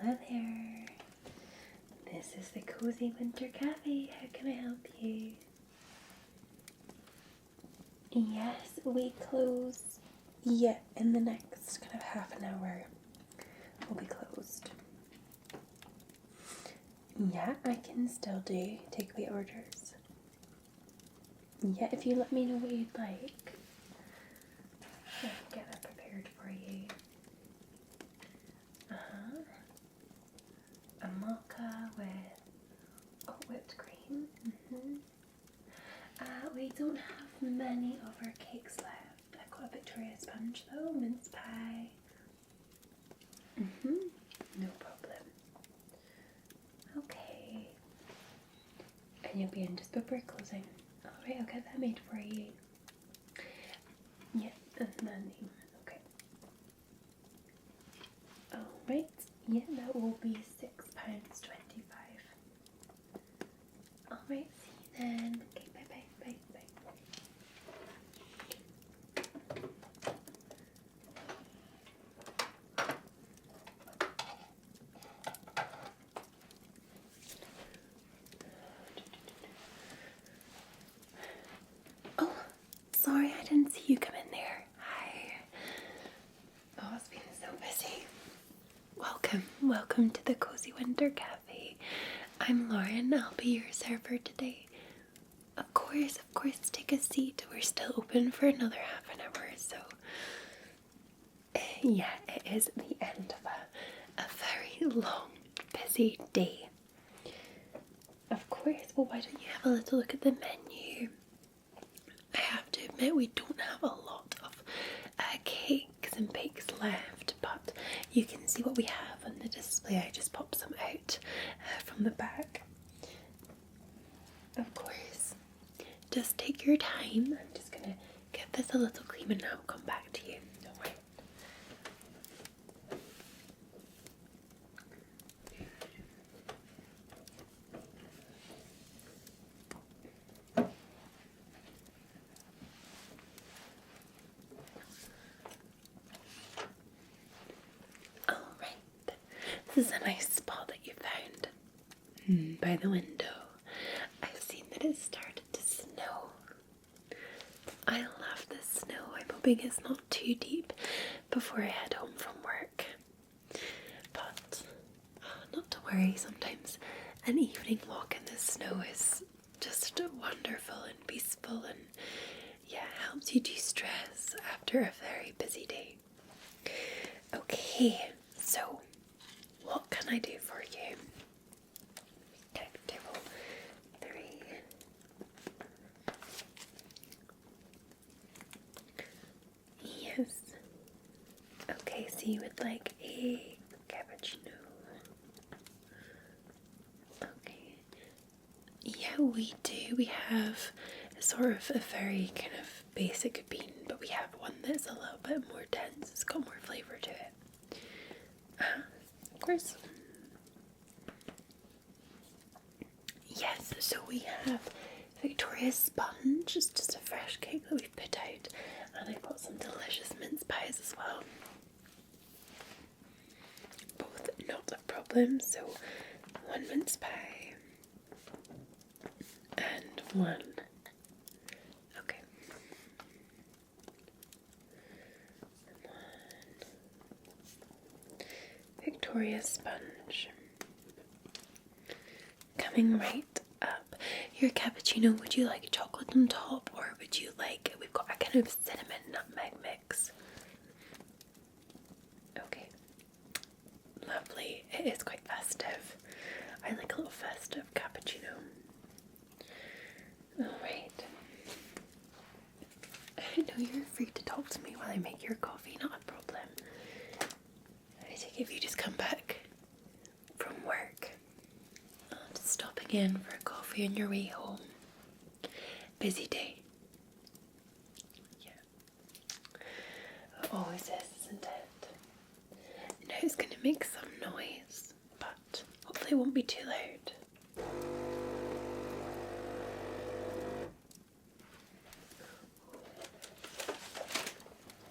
Hello there. This is the Cozy Winter Cafe. How can I help you? Yes, we close. Yeah, in the next kind of half an hour we'll be closed. Yeah, I can still do takeaway orders. Yeah, if you let me know what you'd like, I can get that prepared for you. A mocha with whipped cream. We don't have many of our cakes left. I've got a Victoria sponge though, mince pie. No problem. Okay. And you'll be in just before closing. Alright, I'll get that made for you. Yeah, and then okay. Alright, yeah, that will be £6.25. Alright, see you then. Okay, bye bye, bye bye. Oh, sorry, I didn't see you come in there. Hi. Oh, it's been so busy. Welcome to the Cozy Winter Cafe. I'm Lauren, I'll be your server today. Of course, take a seat. We're still open for another half an hour, so yeah, it is the end of a very long, busy day. Of course, well, why don't you have a little look at the menu? I have to admit, we don't have a lot of cakes and bakes left, but you can see what we have on the display. I just popped some out from the back. Of course, just take your time. I'm just gonna give this a little clean and I'll come back to you. Don't worry. Alright, this is a nice spot that you found by the window. I've seen that it started to snow. I love the snow. I'm hoping it's not too deep before I head home from work. But not to worry, sometimes an evening walk in the snow is just wonderful and peaceful and yeah, helps you de-stress after a very busy day. Okay, so what can I do for you? Okay, table 3. Yes. Okay, so you would like a cappuccino. Okay. Yeah, we do. We have sort of a very kind of basic bean, but we have one that's a little bit more dense. It's got more flavour to it. Of course. Yes, so we have Victoria sponge. It's just a fresh cake that we've put out, and I've got some delicious mince pies as well. Both not a problem, so one mince pie and one Victoria sponge. Coming right up. Your cappuccino, would you like chocolate on top, or would you like, we've got a kind of cinnamon nutmeg mix. Okay. Lovely. It is quite festive. I like a little festive cappuccino. Alright. I know you're free to talk to me while I make your coffee, not a problem. I take it if you just come back from work. Just stopping in for a coffee on your way home. Busy day. Yeah. It always is, isn't it? Now it's going to make some noise, but hopefully it won't be too loud.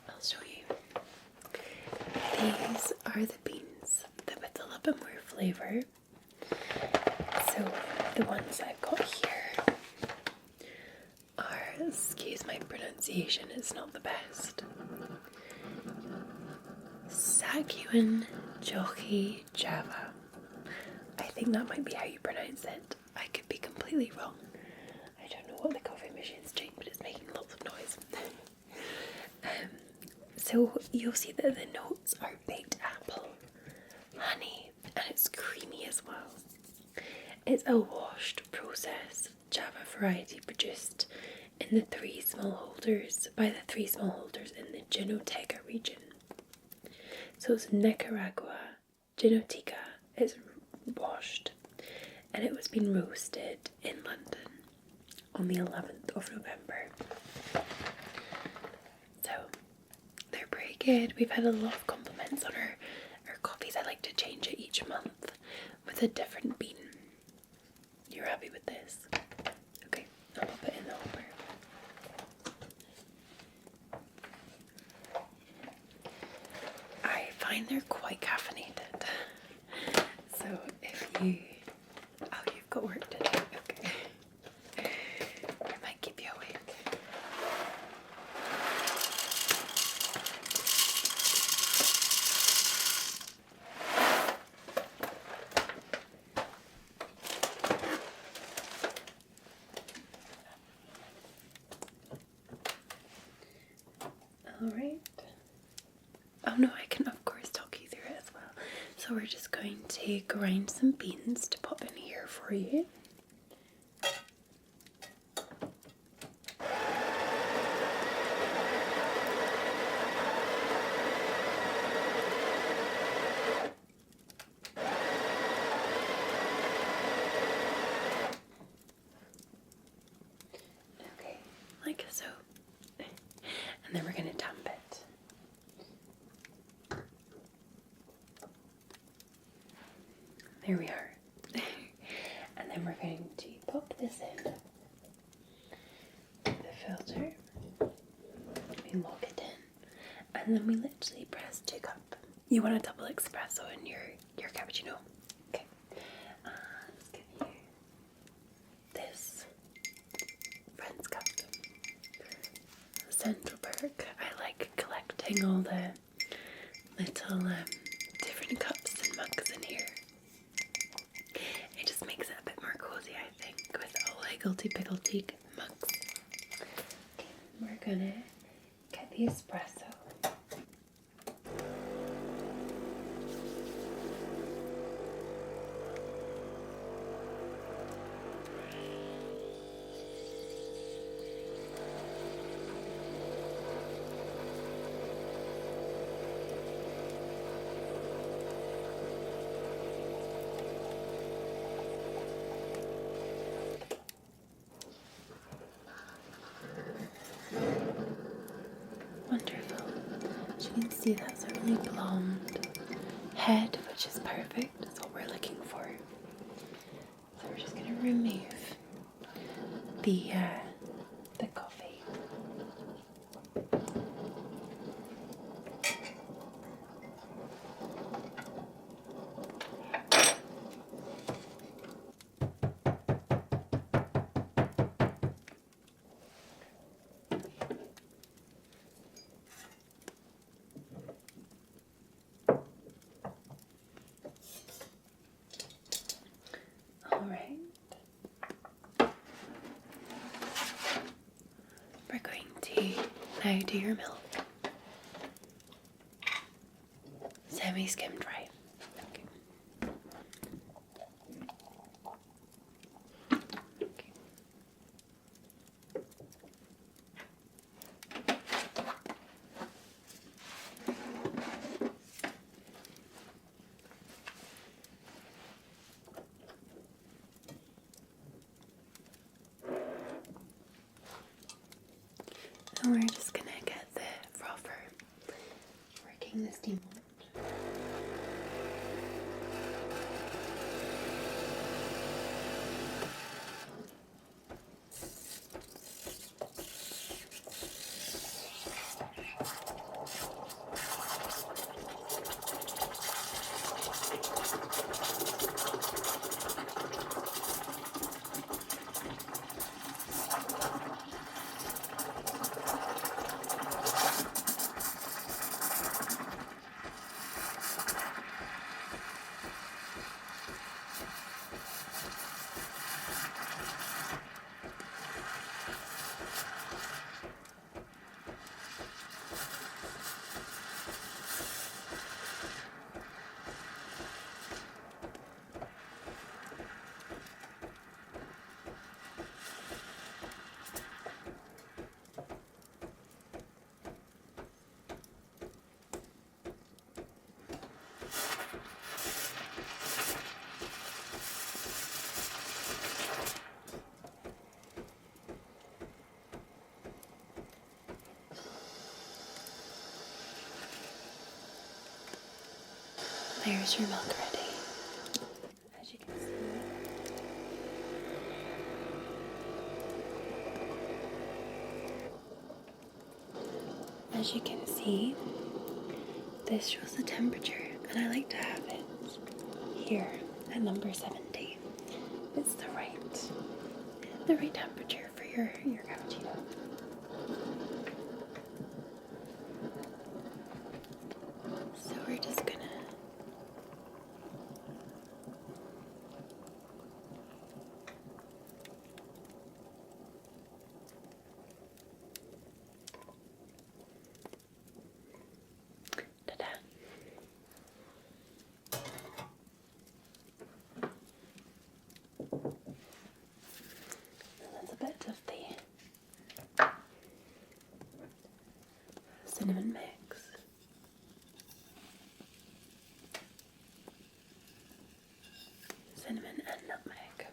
I'll show you. These are the beans with a little bit more flavour. So the ones I've got here are, excuse my pronunciation, it's not the best. Sakuin Jochi Java. I think that might be how you pronounce it. I could be completely wrong. I don't know what the coffee machine's doing, but it's making lots of noise. So you'll see that the notes are baked apple, honey, and it's creamy as well. It's a washed process Java variety produced in the by the three smallholders in the Jinotega region. So it's Nicaragua, Jinotica, it's washed, and it was being roasted in London on the 11th of November. So they're pretty good. We've had a lot of compliments on our coffees. I like to change it each month with a different bean. You're happy with this? Okay, I'll pop it in the hopper. I find they're quite caffeinated. So if you... Oh, you've got work to do. Okay. It might keep you awake. Alright. Oh no, I can of course talk you through it as well. So we're just going to grind some beans to pop in here for you. Okay, like so. And then we're going to tamp it. There we are. And then we're going to pop this in the filter. We lock it in. And then we literally press 2 cups. You want a double espresso in your cappuccino? Okay. Let's give you this Friends cup. Central Perk. I like collecting all the little different cups and mugs in here. It just makes it a bit more cozy, I think, with all higgledy-piggledy mugs. Okay, we're gonna get the espresso. Wonderful. As you can see, that's a really blonde head, which is perfect. That's what we're looking for. So we're just going to remove the coffee. Now do your milk. Semi-skimmed, right? Okay. Okay. And we're just gonna get the frother working the steam on. There's your milk ready. As you can see. As you can see, this shows the temperature, and I like to have it here at number 70. It's the right temperature for your cappuccino. So we're just gonna ta-da. That's a bit of the cinnamon mix. Cinnamon and nutmeg.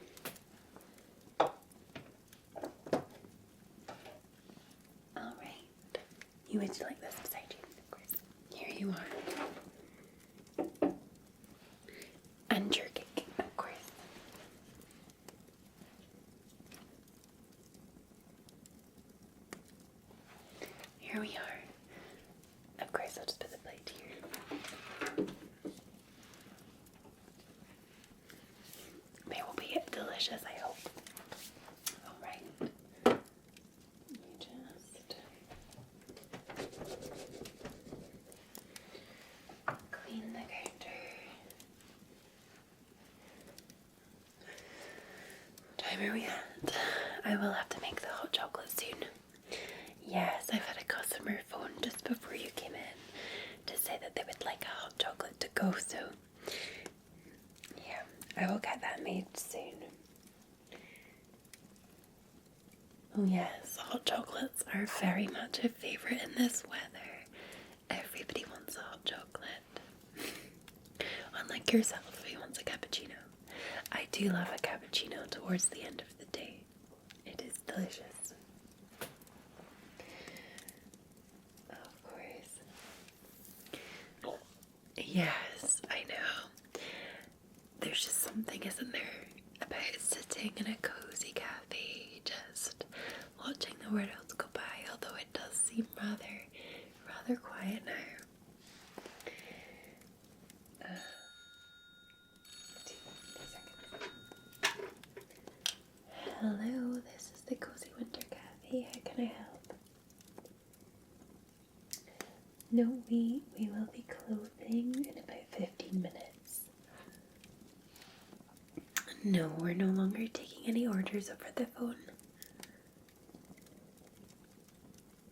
Alright. You would like this beside you, of course. Here you are. And your cake, of course. Here we are. Of course, I'll just put the plate here. They will be delicious, I hope. Alright. You just clean the counter. What time are we at? I will have to make the hot chocolate soon. Yes, I've had a customer phone just before you came in to say that they would like a hot chocolate to go, so yeah, I will get that made soon. Oh yes, hot chocolates are very much a favourite in this weather. Everybody wants a hot chocolate. Unlike yourself, who wants a cappuccino. I do love a cappuccino towards the end of the day. It is delicious. Of course. Yes, I know. There's just something, isn't there, about sitting in a cozy cafe, just watching the world go by, although it does seem rather quiet now. 2 seconds. Hello, this is the Cozy Winter Cafe. How can I help? No, we will be closing in about 15 minutes. No, we're no longer taking any orders over the phone.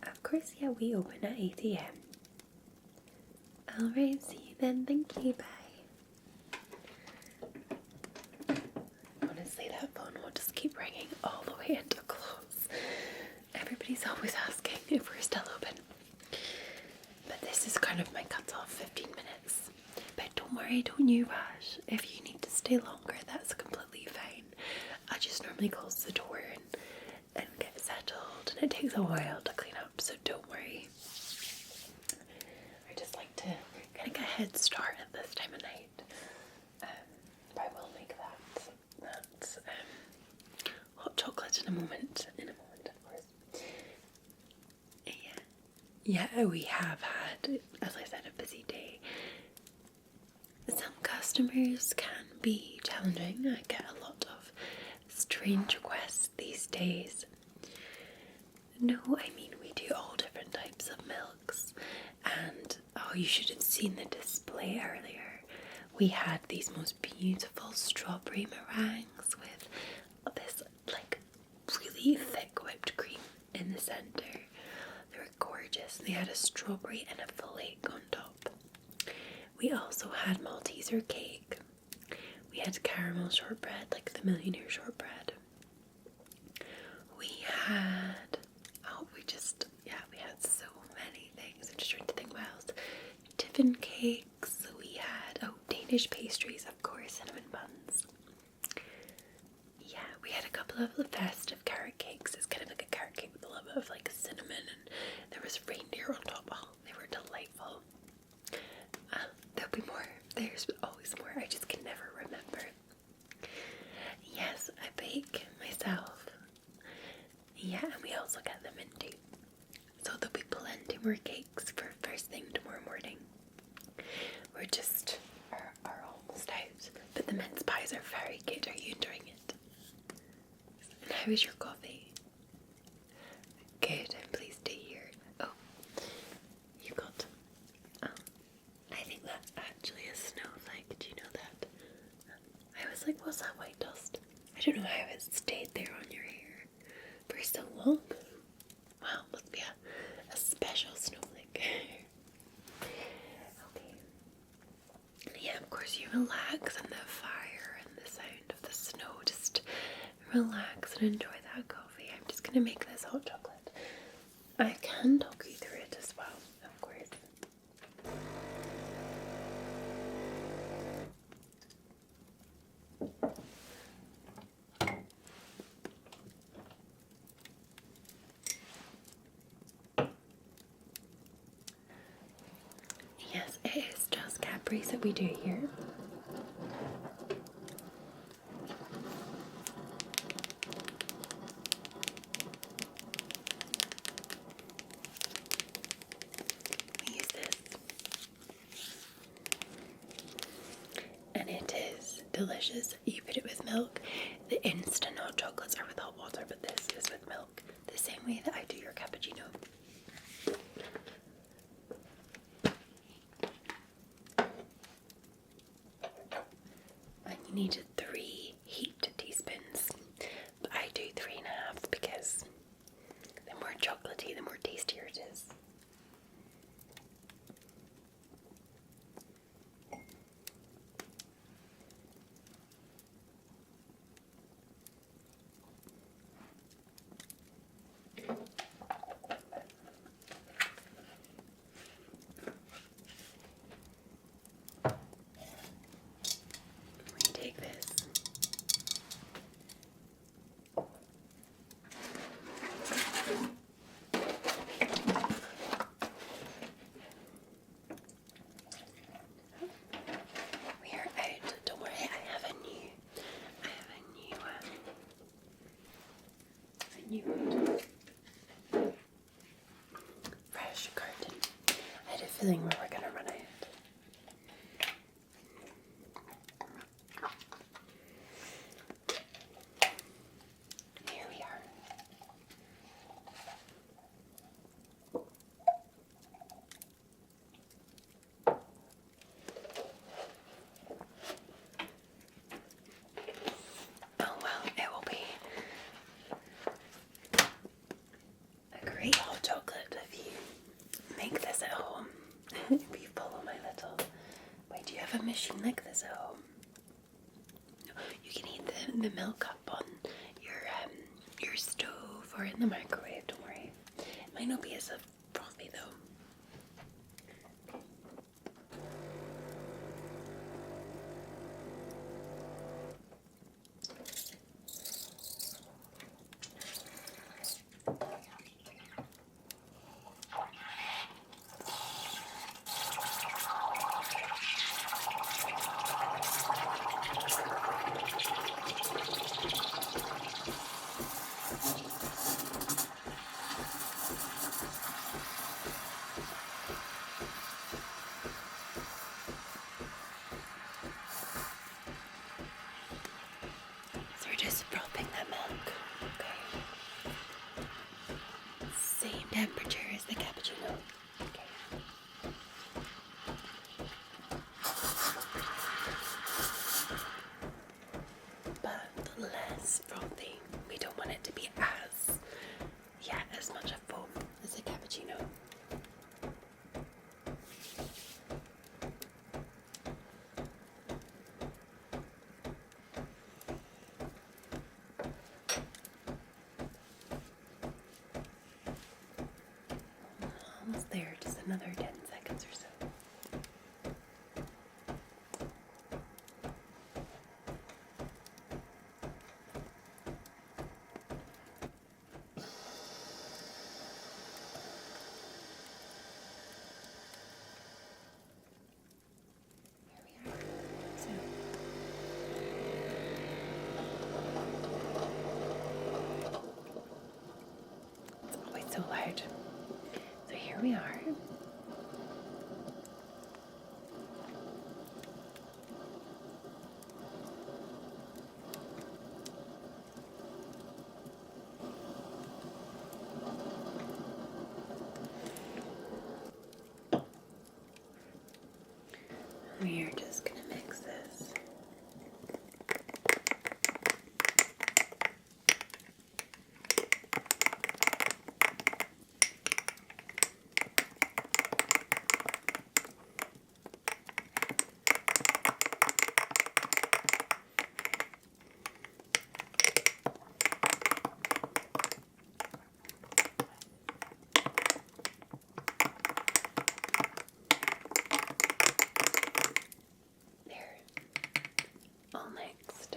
Of course, yeah, we open at 8 a.m. Alright, see you then. Thank you. Bye. Honestly, that phone will just keep ringing all the way into close. Everybody's always asking if we're still open. But this is kind of my cut-off 15 minutes. But don't worry, don't you rush. If you need to stay longer, that's completely fine. I just normally close the door and get settled, and it takes a while to clean up, so don't worry. I just like to kind of get a head start at this time of night. But I will make that hot chocolate in a moment, of course. Yeah, we have had, as I said, a busy day. Some customers can be challenging. I get a lot of strange requests these days. No, I mean, we do all different types of milks. And, oh, you should have seen the display earlier. We had these most beautiful strawberry meringues with this, like, really thick whipped cream in the centre. They were gorgeous. They had a strawberry and a flake on top. We also had Malteser cake. We had caramel shortbread, like the millionaire shortbread. We had, we had so many things. I'm just trying to think what else. Tiffin cakes. We had, Danish pastries, of course, cinnamon buns. Yeah, we had a couple of festive carrot cakes. It's kind of like a carrot cake with a little bit of like cinnamon, and there was reindeer on top. Oh, they were delightful. There'll be more. There's always more. I just can never remember. Yes, I bake myself. Yeah, and we also get them in too. So there'll be plenty more cakes for first thing tomorrow morning. We're just are almost out. But the mince pies are very good. Are you enjoying it? And how is your coffee? Good, I'm pleased to hear. Oh, you got. I think that actually is snowflake. Do you know that? I was like, what's that white dust? I don't know how it stayed there on your hair for so long. Wow, must be a special snowflake. Okay. Yeah, of course you relax in the fire and the sound of the snow. Just relax and enjoy that coffee. I'm just gonna make this hot chocolate. I can talk you through it as well, of course. Yes, it is just Cadbury's that we do here. We use this. And it is delicious. You put it with milk. The instant hot chocolates are with hot water, but this is with milk. The same way that I do your cappuccino. And you need 3 heaped teaspoons, but I do 3.5 because the more chocolatey, the more tastier it is. Take this. We are out. Don't worry, I have a new fresh carton. I had a feeling we were gonna run out. Here we are. Oh well, it will be a great hot chocolate if you have a machine like this at home? You can heat the milk up on your stove or in the microwave, don't worry. It might not be as frothy though. So we're just frothing that milk. Okay. Same temperature as the cappuccino. Okay. But less frothy. We don't want it to be as much a foam as a cappuccino. Almost there, just another 10 seconds or so. It's always so loud. So here we are. We are just going to mix this. All mixed.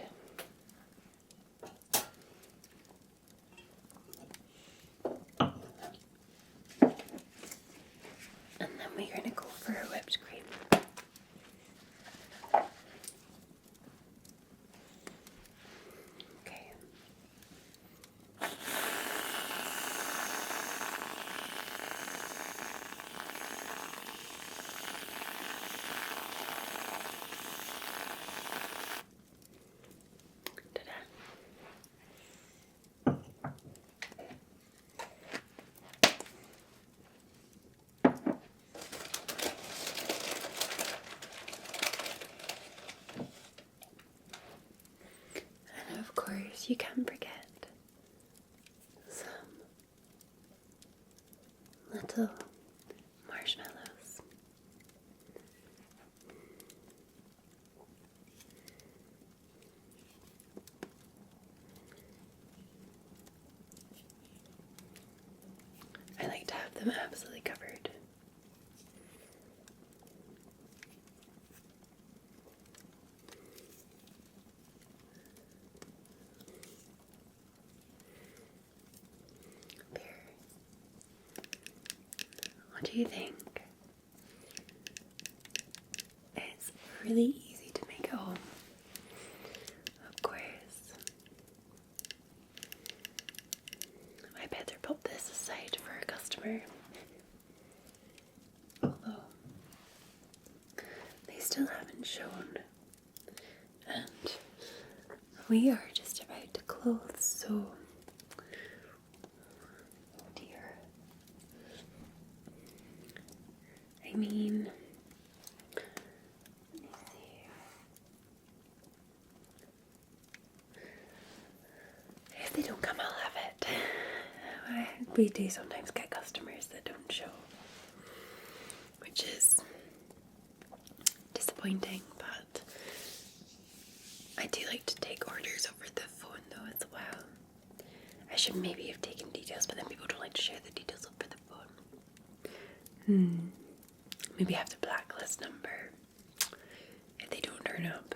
And then we're going to go for our whipped cream. Okay. Ta-da. And of course, you can't forget some little marshmallows. I like to have them absolutely covered. There. What do you think? It's really easy to make at home. Of course. I better put this aside for a customer. Although they still haven't shown. And we are just about to close, so oh dear. I mean, let me see. If they don't come, I'll have it. We do sometimes get customers that don't show, which is disappointing, I do like to take orders over the phone though as well. I should maybe have taken details, but then people don't like to share the details over the phone. Maybe have the blacklist number if they don't turn up.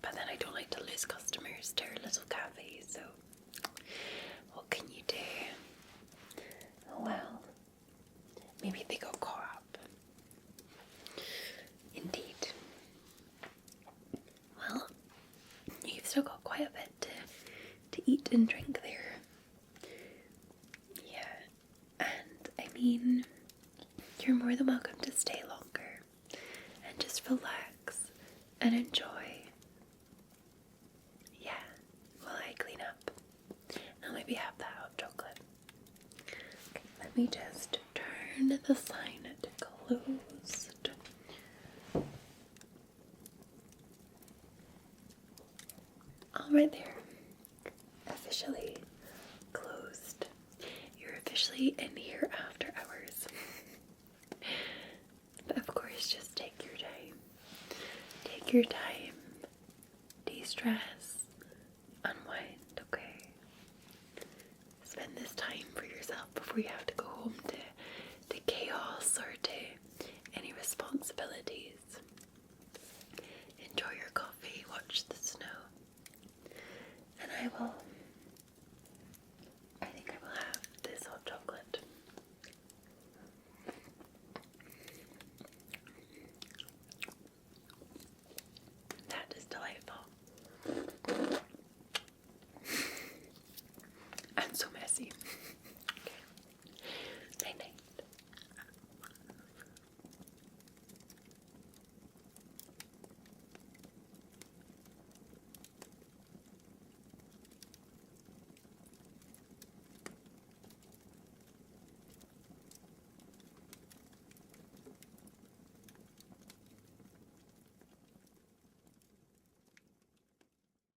But then I don't like to lose customers to our little cafe, so what can you do? Oh well. Maybe they go co-op. Indeed. Well, you've still got quite a bit to eat and drink there. Yeah, and I mean, you're more than welcome to stay longer and just relax and enjoy. Yeah, while I clean up. Now maybe have that hot chocolate. Okay, let me just turn the sign to closed. All right there. Officially closed. You're officially in here after hours. But of course, just take your time. Take your time. De-stress. Unwind, okay? Spend this time for yourself before you have to go home to chaos or to any responsibilities. Enjoy your coffee, watch the snow. And I think I will have this hot chocolate. That is delightful. And so messy.